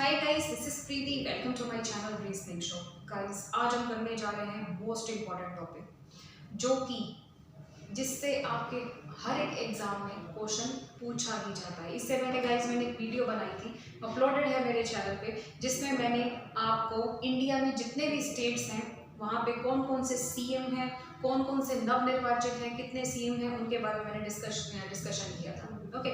Hi guys, this is Preeti. Welcome to my channel reasoning show. Guys, आज हम करने जा रहे हैं मोस्ट इम्पॉर्टेंट टॉपिक, जो कि जिससे आपके हर एक एग्जाम में क्वेश्चन पूछा ही जाता है। इससे पहले गाइस मैंने एक वीडियो बनाई थी, अपलोडेड है मेरे चैनल पे, जिसमें मैंने आपको इंडिया में जितने भी स्टेट्स हैं वहाँ पे कौन कौन से सीएम हैं, कौन कौन से नवनिर्वाचित हैं, कितने सीएम हैं, उनके बारे में मैंने डिस्कशन किया था। ओके,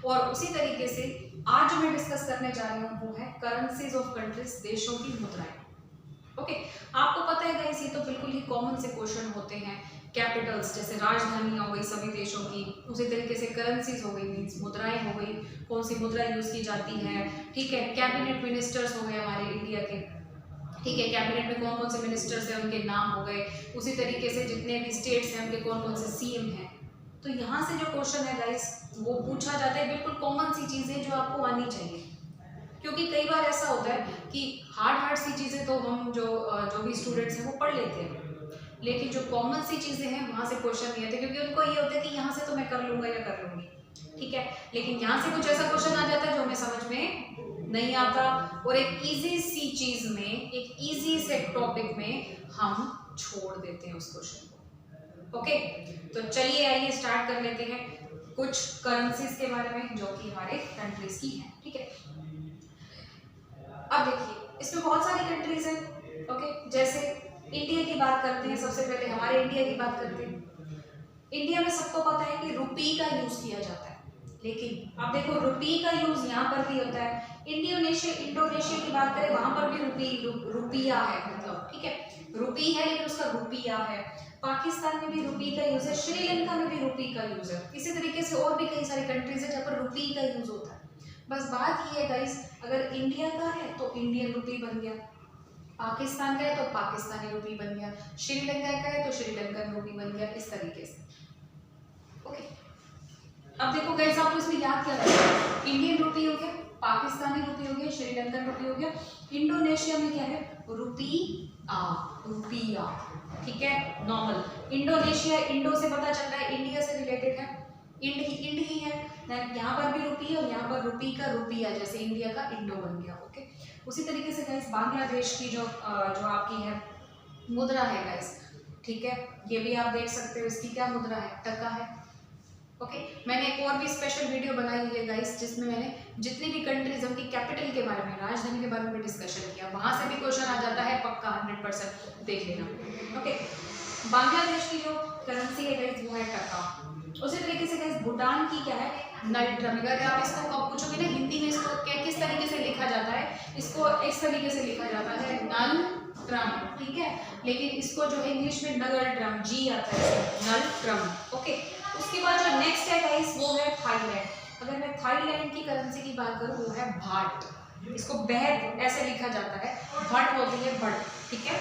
और उसी तरीके से आज जो मैं डिस्कस करने जा रही हूँ वो है करेंसीज ऑफ कंट्रीज, देशों की मुद्राएं। ओके, आपको पता है गाइस, ये तो बिल्कुल ही कॉमन से क्वेश्चन होते हैं। कैपिटल्स जैसे राजधानियां हो गई सभी देशों की, उसी तरीके से करेंसीज हो गई, मींस मुद्राएं हो गई, कौन सी मुद्रा यूज की जाती है। ठीक है, कैबिनेट मिनिस्टर्स हो गए हमारे इंडिया के। ठीक है, कैबिनेट में कौन कौन से मिनिस्टर्स हैं उनके नाम हो गए। उसी तरीके से जितने भी स्टेट्स हैं उनके कौन कौन से सीएम हैं। तो यहाँ से जो क्वेश्चन है गाइस वो पूछा जाता है, बिल्कुल कॉमन सी चीजें जो आपको आनी चाहिए। क्योंकि कई बार ऐसा होता है कि हार्ड सी चीजें तो हम जो भी स्टूडेंट्स हैं वो पढ़ लेते हैं, लेकिन जो कॉमन सी चीजें हैं वहां से क्वेश्चन नहीं आते, क्योंकि उनको ये होता है कि यहाँ से तो मैं कर लूंगा या कर लूंगी। ठीक है, लेकिन यहाँ से कुछ ऐसा क्वेश्चन आ जाता है जो हमें समझ में नहीं आता, और एक इजी सी चीज में, एक इजी से टॉपिक में हम छोड़ देते हैं उस क्वेश्चन को। ओके, तो चलिए आइए स्टार्ट कर लेते हैं कुछ करेंसीज के बारे में जो कि हमारे कंट्रीज की हैं। ठीक है, अब देखिए इसमें बहुत सारी कंट्रीज हैं। ओके, जैसे इंडिया की बात करते हैं, सबसे पहले हमारे इंडिया की बात करते हैं। इंडिया में सबको पता है कि रुपी का यूज किया जाता है, लेकिन अब देखो रुपी का यूज यहाँ पर भी होता है। इंडोनेशिया की बात करें, वहां पर भी रुपया है, मतलब ठीक है रुपी है लेकिन उसका रुपया है। पाकिस्तान में भी रुपी का यूज है, श्रीलंका में भी रुपी का यूज है। इसी तरीके से और भी कई सारी कंट्रीज है जहाँ पर रुपी का यूज होता है। बस बात ये है गाइस, अगर इंडिया का है तो इंडियन रुपी बन गया, पाकिस्तान का है तो पाकिस्तानी रुपी बन गया, श्रीलंका का है तो श्रीलंकन रुपी बन गया, इस तरीके से। ओके, अब देखो गाइस आपको इसमें याद क्या रखना, इंडियन रुपी हो गया, पाकिस्तानी रुपी हो गया, श्रीलंकन रुपी हो गया। इंडोनेशिया में क्या है, रुपिया। ठीक है, नॉर्मल। इंडोनेशिया, इंडो से पता चल रहा है इंडिया से रिलेटेड है, इंड ही है। यहाँ पर भी रुपी है और यहाँ पर रुपी का रुपिया, जैसे इंडिया का इंडो बन गया। ओके, उसी तरीके से गाइस बांग्लादेश की जो आपकी है मुद्रा है गाइस, ठीक है, ये भी आप देख सकते हो, इसकी क्या मुद्रा है, टका है। ओके, मैंने एक और भी स्पेशल वीडियो बनाई हुई है गाइस, जिसमें मैंने जितनी भी कंट्रीज उनकी कैपिटल के बारे में, राजधानी के बारे में डिस्कशन किया, वहां से भी क्वेश्चन आ जाता है पक्का, 100% देख लेना। ओके, बांग्लादेश की जो करेंसी है गाइस वो है टका। उसी तरीके से गाइस भूटान की क्या है, नल्ट्रम। अगर आप इसको कब पूछोगे ना हिंदी में, इसको किस तरीके से लिखा जाता है, इसको इस तरीके से लिखा जाता है, नल ट्रम। ठीक है, लेकिन इसको जो है इंग्लिश में नगर ड्रम, जी आता है, नल ट्रम। ओके, उसके बाद जो नेक्स्ट है गाइस वो है थाईलैंड। अगर मैं थाईलैंड की करेंसी की बात करूँ वो है भाट, इसको बैट ऐसे लिखा जाता है, भट होती है भट। ठीक है,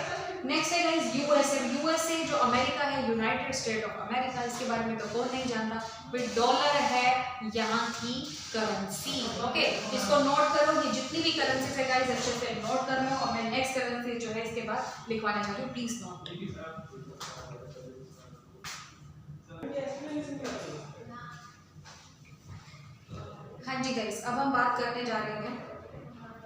नेक्स्ट है गाइस यूएसए जो अमेरिका है, यूनाइटेड स्टेट ऑफ अमेरिका, इसके बारे में तो कौन नहीं जानता, फिर डॉलर है यहाँ की करेंसी। ओके, इसको नोट करो, ये जितनी भी करेंसी है गाइस अच्छे से नोट करना, और मैं नेक्स्ट करेंसी जो है इसके बाद लिखवाने जा रही हूँ, प्लीज नोट। हाँ जी गाइस, अब हम बात करने जा रहे हैं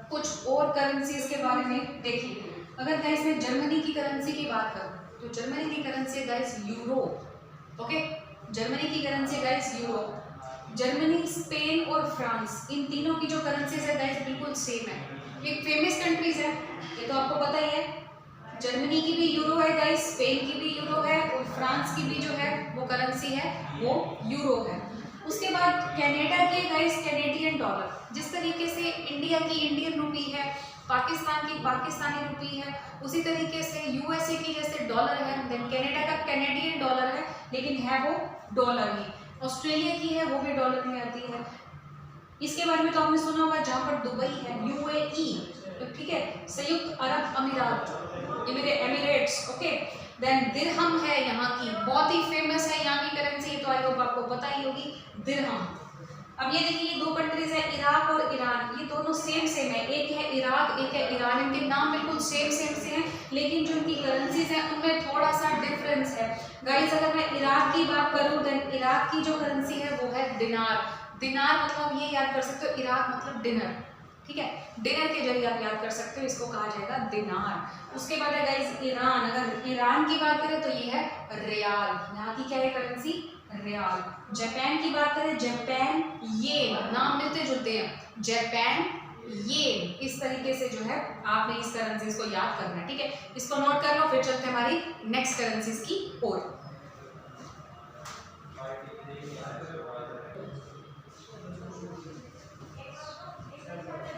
कुछ और करेंसीज के बारे में। देखिए, अगर गाइस मैं जर्मनी की करेंसी की बात करूं तो जर्मनी की currency guys euro. Okay, Germany की currency guys euro. Germany, Spain और फ्रांस, इन तीनों की जो करेंसीज है गाइस बिल्कुल सेम है, एक फेमस कंट्रीज है, ये तो आपको पता ही है। जर्मनी की भी यूरो है गाइस, स्पेन की भी यूरो है, और फ्रांस की भी जो है वो करेंसी है वो यूरो है। उसके बाद कनाडा के गाइस कैनेडियन डॉलर, जिस तरीके से इंडिया की इंडियन रुपी है, पाकिस्तान की पाकिस्तानी रुपी है, उसी तरीके से यूएसए की जैसे डॉलर है, देन कनाडा का कैनेडियन डॉलर है, लेकिन है वो डॉलर ही। ऑस्ट्रेलिया की है वो भी डॉलर में आती है। इसके बारे में तो आपने सुना होगा, जहाँ पर दुबई है, यूएई, ठीक है, संयुक्त अरब अमीरात, एमिरेट्स। ओके, देन दिरहम है यहाँ की, बहुत ही फेमस है यहाँ की करेंसी, तो आई होप आपको पता ही होगी, दिरहम। अब ये देखिए, ये दो कंट्रीज है, इराक और ईरान, ये दोनों सेम है, एक है इराक एक है ईरान, इनके नाम बिल्कुल सेम से हैं, लेकिन जो इनकी करेंसीज हैं उनमें थोड़ा सा डिफरेंस है गाइस। अगर मैं इराक की बात करूँ, देन इराक की जो करेंसी है वो है दिनार। दिनार मतलब ये याद कर सकते हो, इराक मतलब डिनर। ठीक है, डिनर के जरिए आप याद कर सकते हो, इसको कहा जाएगा दिनार। उसके बाद है गाइस ईरान, अगर ईरान की बात करें तो ये है रियाल, यहाँ की क्या है करेंसी, रियाल। जापान की बात करें, जापान येन, नाम मिलते जुलते हैं, जापान येन। इस तरीके से जो है आपने इस करेंसीज को याद करना है, ठीक है, इसको नोट कर लो, फिर चलते हैं हमारी नेक्स्ट करेंसीज की ओर।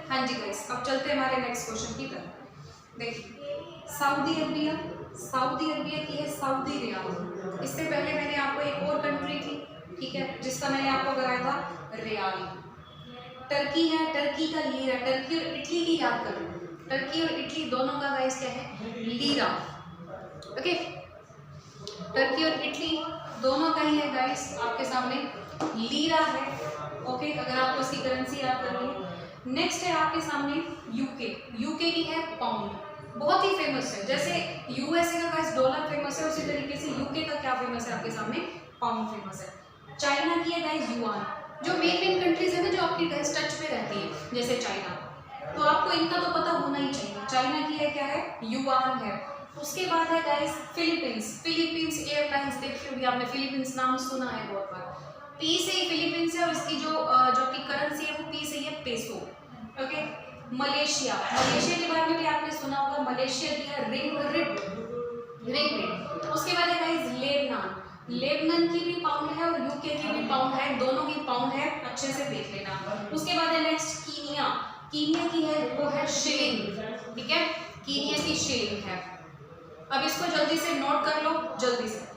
हाँ जी गाइस, अब चलते हैं हमारे नेक्स्ट क्वेश्चन की तरफ। देखिए सऊदी अरबिया, सऊदी अरबिया की है सऊदी रियाल। इससे पहले मैंने आपको एक और कंट्री थी, ठीक है, जिसका मैंने आपको कराया था रियाल। टर्की है, टर्की का लीरा, टर्की और इटली की याद करो, टर्की और इटली दोनों का गाइस क्या है, लीरा। ओके, टर्की और इटली दोनों का ही है गाइस आपके सामने लीरा है। ओके, अगर आपको इसकी करेंसी याद करनी है। नेक्स्ट है आपके सामने यूके, यूके की है पाउंड, बहुत ही फेमस है। जैसे यूएसए का गाइस डॉलर फेमस है, उसी तरीके से यूके का क्या फेमस है आपके सामने, पाउंड फेमस है। चाइना की है गाइस युआन। जो मेन कंट्रीज है ना जो आपकी गाइस टच पे रहती है, जैसे चाइना, तो आपको इनका तो पता होना ही चाहिए। चाइना की है क्या है, युआन है। उसके बाद है गाइस फिलीपींस, फिलीपींस एयरलाइंस, देखी होगी आपने, फिलीपींस नाम सुना है बहुत बार। पी से ही फिलीपींस है और इसकी जो की करेंसी है वो पी से ही है, पेसो। ओके, मलेशिया, मलेशिया के बारे में भी आपने सुना होगा, मलेशिया की है रिंगिट, रिंगिट। उसके बाद है गाइस लेबनान, लेबनान की भी पाउंड है और यूके की भी पाउंड है, दोनों की पाउंड है, अच्छे से देख लेना। उसके बाद है नेक्स्ट कीनिया, कीनिया की है वो है शिलिंग, ठीक है, कीनिया की शिलिंग है। अब इसको जल्दी से नोट कर लो, जल्दी से।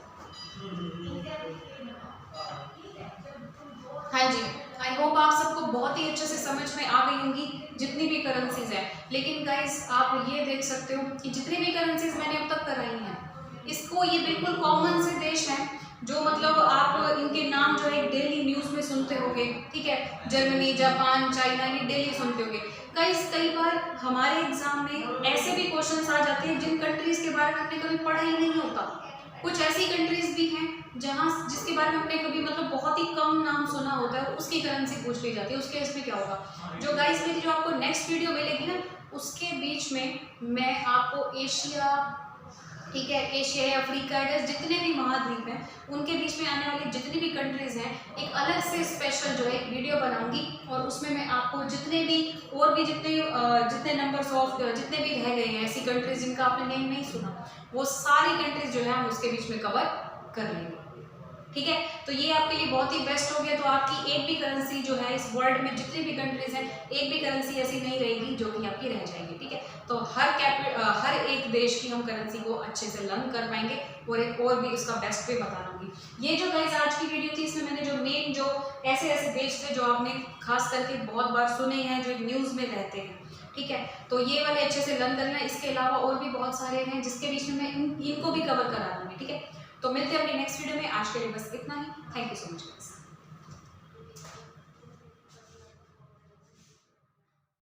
हाँ जी, आई होप आप सबको बहुत ही अच्छे से समझ में आ गई होंगी जितनी भी करेंसीज हैं। लेकिन गाइस आप ये देख सकते हो कि जितनी भी करेंसीज मैंने अब तक कराई हैं, इसको ये बिल्कुल कॉमन से देश हैं जो मतलब आप इनके नाम जो है डेली न्यूज़ में सुनते होंगे, ठीक है, जर्मनी, जापान, चाइना, ये डेली सुनते होंगे। कई बार हमारे एग्जाम में ऐसे भी क्वेश्चंस आ जाते हैं जिन कंट्रीज के बारे में आपने कभी पढ़ा ही नहीं होता। कुछ ऐसी कंट्रीज भी हैं जहाँ जिसके बारे में आपने कभी मतलब बहुत ही कम नाम सुना होता है, उसकी करेंसी पूछ ली जाती है। उसके इसमें क्या होगा, जो गाइस मेरी जो आपको नेक्स्ट वीडियो मिलेगी ना, उसके बीच में मैं आपको एशिया, ठीक है, एशिया या अफ्रीका है, जितने भी महाद्वीप हैं उनके बीच में आने वाली जितनी भी कंट्रीज हैं, एक अलग से स्पेशल जो है एक वीडियो बनाऊंगी और उसमें मैं आपको जितने भी और भी जितने नंबर्स ऑफ जितने भी रह गए हैं ऐसी कंट्रीज जिनका आपने नेम नहीं सुना, वो सारी कंट्रीज जो है हम उसके बीच में कवर कर लेंगे, ठीक है। तो ये आपके लिए बहुत ही बेस्ट हो गया। तो आपकी एक भी करेंसी जो है इस वर्ल्ड में जितनी भी कंट्रीज हैं, एक भी करेंसी ऐसी नहीं रहेगी जो कि आपकी रह जाएगी, ठीक है। तो हर एक देश की हम करेंसी को अच्छे से लर्न कर पाएंगे और एक और भी उसका बेस्ट वे बता दूंगी। ये जो गाइस आज की वीडियो थी, इसमें मैंने जो मेन जो ऐसे ऐसे देश थे जो आपने खास करके बहुत बार सुने हैं, जो न्यूज़ में रहते हैं, ठीक है, तो ये वाले अच्छे से लर्न करना। इसके अलावा और भी बहुत सारे हैं जिसके बीच में मैं इनको भी कवर करा दूंगी, ठीक है। तो मिलते हैं अपनी नेक्स्ट वीडियो में। आज के लिए बस इतना ही। Thank you so much.